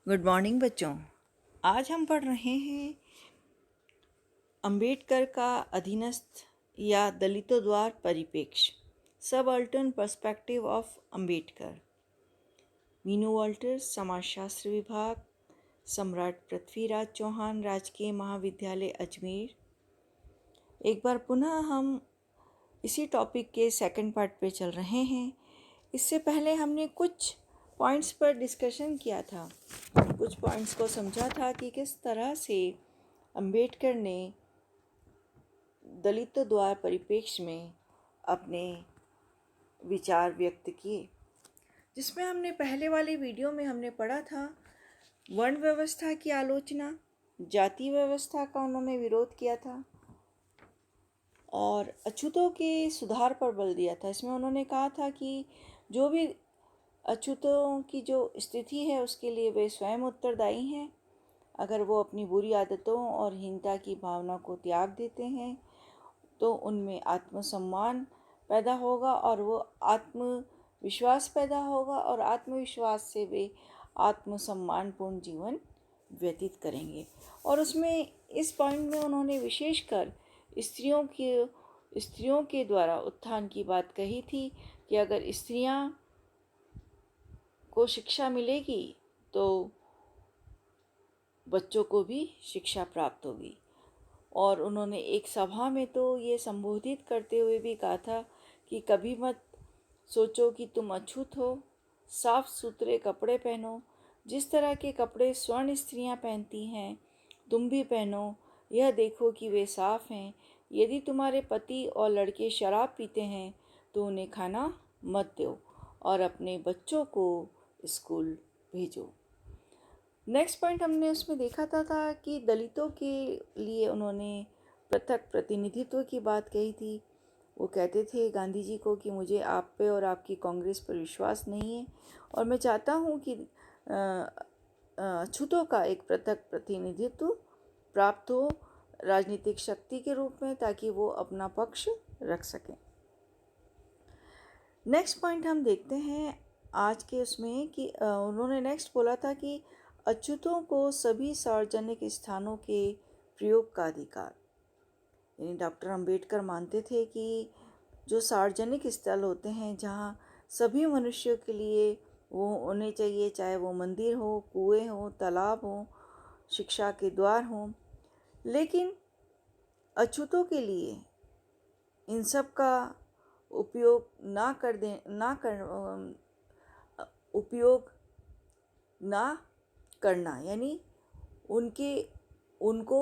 Good morning बच्चों। आज हम पढ़ रहे हैं अंबेडकर का अधीनस्थ या दलितों द्वारा परिप्रेक्ष्य subaltern perspective of Ambedkar. Meenu Walter, समाजशास्त्र विभाग, सम्राट पृथ्वीराज चौहान राजकीय महाविद्यालय अजमेर। एक बार पुनः हम इसी टॉपिक के सेकंड पार्ट पे चल रहे हैं। इससे पहले हमने कुछ पॉइंट्स पर डिस्कशन किया था, कुछ पॉइंट्स को समझा था कि किस तरह से अंबेडकर ने दलितों द्वारा परिप्रेक्ष्य में अपने विचार व्यक्त किए, जिसमें हमने पहले वाले वीडियो में हमने पढ़ा था वर्ण व्यवस्था की आलोचना, जाति व्यवस्था का उन्होंने विरोध किया था और अछूतों के सुधार पर बल दिया था। इसमें उन्होंने कहा था कि जो भी अछूतों की जो स्थिति है उसके लिए वे स्वयं उत्तरदायी हैं। अगर वो अपनी बुरी आदतों और हीनता की भावना को त्याग देते हैं तो उनमें आत्मसम्मान पैदा होगा और वो आत्मविश्वास पैदा होगा और आत्मविश्वास से वे आत्मसम्मानपूर्ण जीवन व्यतीत करेंगे। और उसमें इस पॉइंट में उन्होंने विशेषकर स्त्रियों के द्वारा उत्थान की बात कही थी कि अगर स्त्रियां को शिक्षा मिलेगी तो बच्चों को भी शिक्षा प्राप्त होगी। और उन्होंने एक सभा में तो ये संबोधित करते हुए भी कहा था कि कभी मत सोचो कि तुम अछूत हो, साफ सुथरे कपड़े पहनो, जिस तरह के कपड़े स्वर्ण स्त्रियां पहनती हैं तुम भी पहनो, यह देखो कि वे साफ हैं। यदि तुम्हारे पति और लड़के शराब पीते हैं तो उन्हें खाना मत दो और अपने बच्चों को स्कूल भेजो। नेक्स्ट पॉइंट हमने उसमें देखा था कि दलितों के लिए उन्होंने पृथक प्रतिनिधित्व की बात कही थी। वो कहते थे गांधी जी को कि मुझे आप पे और आपकी कांग्रेस पर विश्वास नहीं है और मैं चाहता हूँ कि अछूतों का एक पृथक प्रतिनिधित्व प्राप्त हो राजनीतिक शक्ति के रूप में, ताकि वो अपना पक्ष रख सकें। नेक्स्ट पॉइंट हम देखते हैं आज के उसमें कि उन्होंने नेक्स्ट बोला था कि अछूतों को सभी सार्वजनिक स्थानों के प्रयोग का अधिकार। यानी डॉक्टर अंबेडकर मानते थे कि जो सार्वजनिक स्थल होते हैं जहाँ सभी मनुष्यों के लिए वो होने चाहिए, चाहे वो मंदिर हो, कुएं हो, तालाब हो, शिक्षा के द्वार हों, लेकिन अछूतों के लिए इन सब का उपयोग ना करना, यानी उनको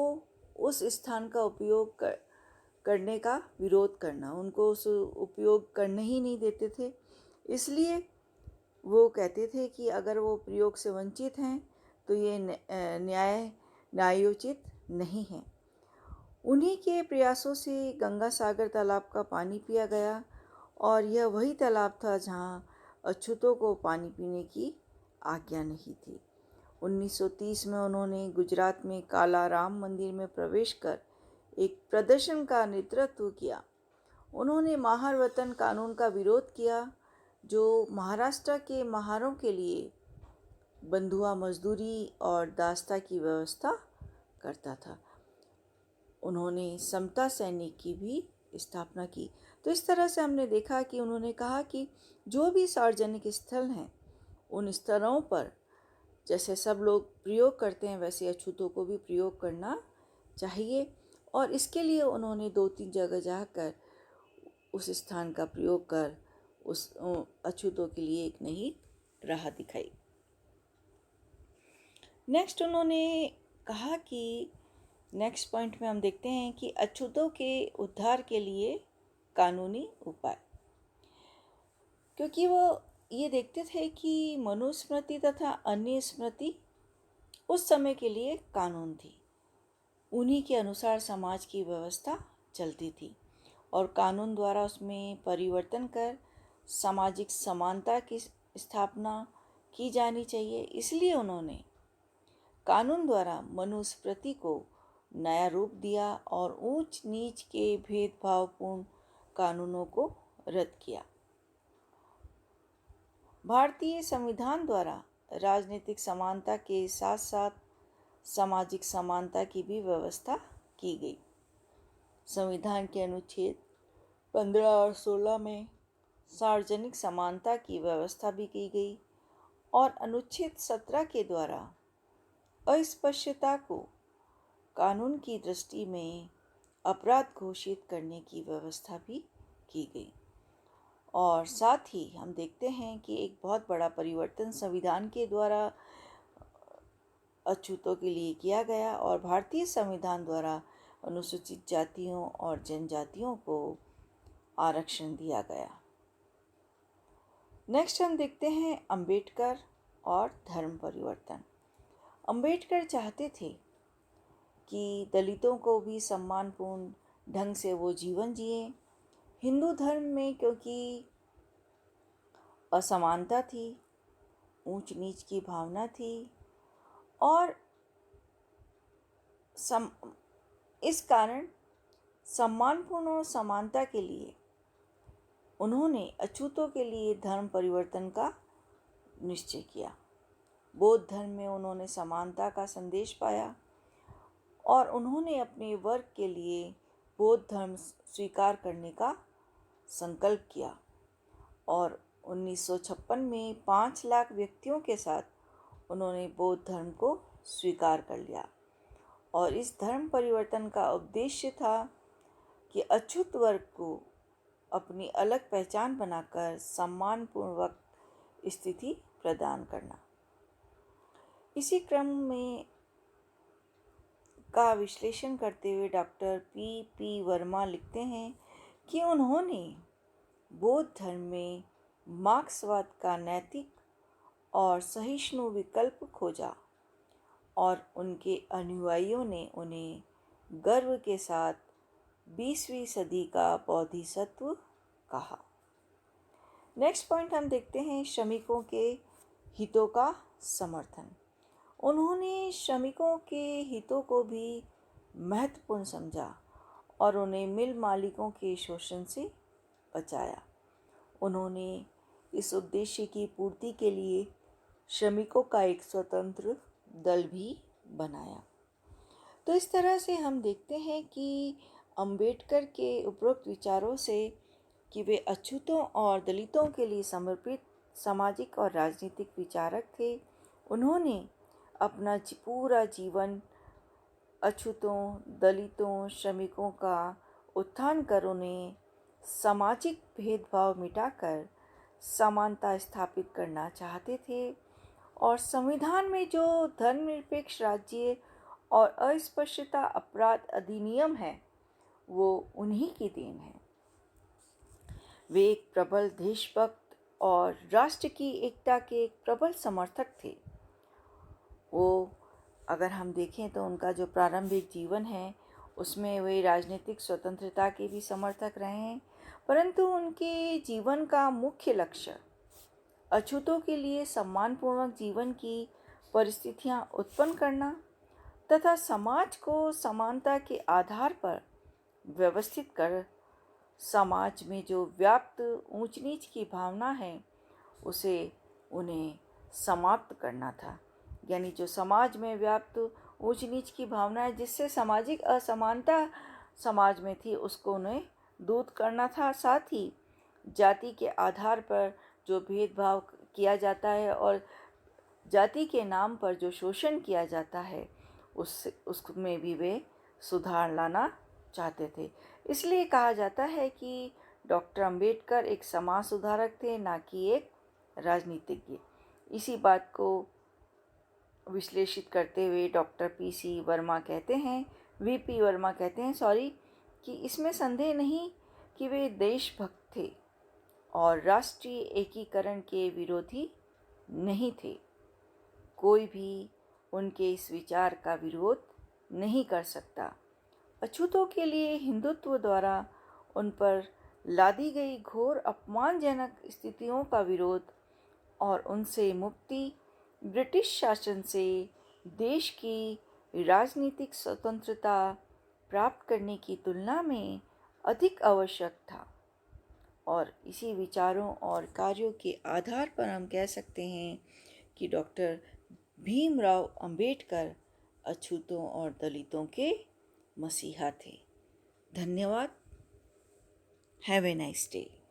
उस स्थान का उपयोग करने का विरोध करना, उनको उस उपयोग करने ही नहीं देते थे। इसलिए वो कहते थे कि अगर वो प्रयोग से वंचित हैं तो ये न्यायोचित नहीं है। उन्हीं के प्रयासों से गंगा सागर तालाब का पानी पिया गया और यह वही तालाब था जहाँ अछूतों को पानी पीने की आज्ञा नहीं थी। 1930 में उन्होंने गुजरात में काला राम मंदिर में प्रवेश कर एक प्रदर्शन का नेतृत्व किया। उन्होंने महार वतन कानून का विरोध किया जो महाराष्ट्र के महारों के लिए बंधुआ मजदूरी और दास्ता की व्यवस्था करता था। उन्होंने समता सैनिक की भी स्थापना की। तो इस तरह से हमने देखा कि उन्होंने कहा कि जो भी सार्वजनिक स्थल हैं उन स्थलों पर जैसे सब लोग प्रयोग करते हैं वैसे अछूतों को भी प्रयोग करना चाहिए। और इसके लिए उन्होंने 2-3 जगह जाकर उस स्थान का प्रयोग कर उस अछूतों के लिए एक नई राह दिखाई। नेक्स्ट उन्होंने कहा कि नेक्स्ट पॉइंट में हम देखते हैं कि अछूतों के उद्धार के लिए कानूनी उपाय, क्योंकि वो ये देखते थे कि मनुस्मृति तथा अन्य स्मृति उस समय के लिए कानून थी। उन्हीं के अनुसार समाज की व्यवस्था चलती थी और कानून द्वारा उसमें परिवर्तन कर सामाजिक समानता की स्थापना की जानी चाहिए। इसलिए उन्होंने कानून द्वारा मनुस्मृति को नया रूप दिया और ऊंच नीच के भेदभावपूर्ण कानूनों को रद्द किया। भारतीय संविधान द्वारा राजनीतिक समानता के साथ साथ सामाजिक समानता की भी व्यवस्था की गई। संविधान के अनुच्छेद 15 और 16 में सार्वजनिक समानता की व्यवस्था भी की गई और अनुच्छेद 17 के द्वारा अस्पृश्यता को कानून की दृष्टि में अपराध घोषित करने की व्यवस्था भी की गई। और साथ ही हम देखते हैं कि एक बहुत बड़ा परिवर्तन संविधान के द्वारा अछूतों के लिए किया गया और भारतीय संविधान द्वारा अनुसूचित जातियों और जनजातियों को आरक्षण दिया गया। नेक्स्ट हम देखते हैं अंबेडकर और धर्म परिवर्तन। अंबेडकर चाहते थे कि दलितों को भी सम्मानपूर्ण ढंग से वो जीवन जिए। हिंदू धर्म में क्योंकि असमानता थी, ऊंच नीच की भावना थी और इस कारण सम्मानपूर्ण और समानता के लिए उन्होंने अछूतों के लिए धर्म परिवर्तन का निश्चय किया। बौद्ध धर्म में उन्होंने समानता का संदेश पाया और उन्होंने अपने वर्ग के लिए बौद्ध धर्म स्वीकार करने का संकल्प किया और 1956 में 5 लाख व्यक्तियों के साथ उन्होंने बौद्ध धर्म को स्वीकार कर लिया। और इस धर्म परिवर्तन का उद्देश्य था कि अछूत वर्ग को अपनी अलग पहचान बनाकर सम्मानपूर्वक स्थिति प्रदान करना। इसी क्रम में का विश्लेषण करते हुए डॉक्टर पी वर्मा लिखते हैं कि उन्होंने बौद्ध धर्म में मार्क्सवाद का नैतिक और सहिष्णु विकल्प खोजा और उनके अनुयायियों ने उन्हें गर्व के साथ 20वीं सदी का बोधिसत्व कहा। नेक्स्ट पॉइंट हम देखते हैं श्रमिकों के हितों का समर्थन। उन्होंने श्रमिकों के हितों को भी महत्वपूर्ण समझा और उन्हें मिल मालिकों के शोषण से बचाया। उन्होंने इस उद्देश्य की पूर्ति के लिए श्रमिकों का एक स्वतंत्र दल भी बनाया। तो इस तरह से हम देखते हैं कि अंबेडकर के उपरोक्त विचारों से कि वे अछूतों और दलितों के लिए समर्पित सामाजिक और राजनीतिक विचारक थे। उन्होंने अपना पूरा जीवन अछूतों, दलितों, श्रमिकों का उत्थान कर उन्हें सामाजिक भेदभाव मिटाकर समानता स्थापित करना चाहते थे और संविधान में जो धर्मनिरपेक्ष राज्य और अस्पृश्यता अपराध अधिनियम है वो उन्हीं की देन है। वे एक प्रबल देशभक्त और राष्ट्र की एकता के एक प्रबल समर्थक थे। वो अगर हम देखें तो उनका जो प्रारंभिक जीवन है उसमें वे राजनीतिक स्वतंत्रता के भी समर्थक रहे हैं, परंतु उनके जीवन का मुख्य लक्ष्य अछूतों के लिए सम्मानपूर्वक जीवन की परिस्थितियां उत्पन्न करना तथा समाज को समानता के आधार पर व्यवस्थित कर समाज में जो व्याप्त ऊंच नीच की भावना है उसे उन्हें समाप्त करना था। यानी जो समाज में व्याप्त ऊंच नीच की भावना है जिससे सामाजिक असमानता समाज में थी उसको उन्हें दूर करना था। साथ ही जाति के आधार पर जो भेदभाव किया जाता है और जाति के नाम पर जो शोषण किया जाता है उसमें भी वे सुधार लाना चाहते थे। इसलिए कहा जाता है कि डॉक्टर अंबेडकर एक समाज सुधारक थे, ना कि एक राजनीतिज्ञ। इसी बात को विश्लेषित करते हुए डॉक्टर वीपी वर्मा कहते हैं कि इसमें संदेह नहीं कि वे देशभक्त थे और राष्ट्रीय एकीकरण के विरोधी नहीं थे। कोई भी उनके इस विचार का विरोध नहीं कर सकता। अछूतों के लिए हिंदुत्व द्वारा उन पर लादी गई घोर अपमानजनक स्थितियों का विरोध और उनसे मुक्ति ब्रिटिश शासन से देश की राजनीतिक स्वतंत्रता प्राप्त करने की तुलना में अधिक आवश्यक था। और इसी विचारों और कार्यों के आधार पर हम कह सकते हैं कि डॉक्टर भीमराव अंबेडकर अछूतों और दलितों के मसीहा थे। धन्यवाद। Have a nice day.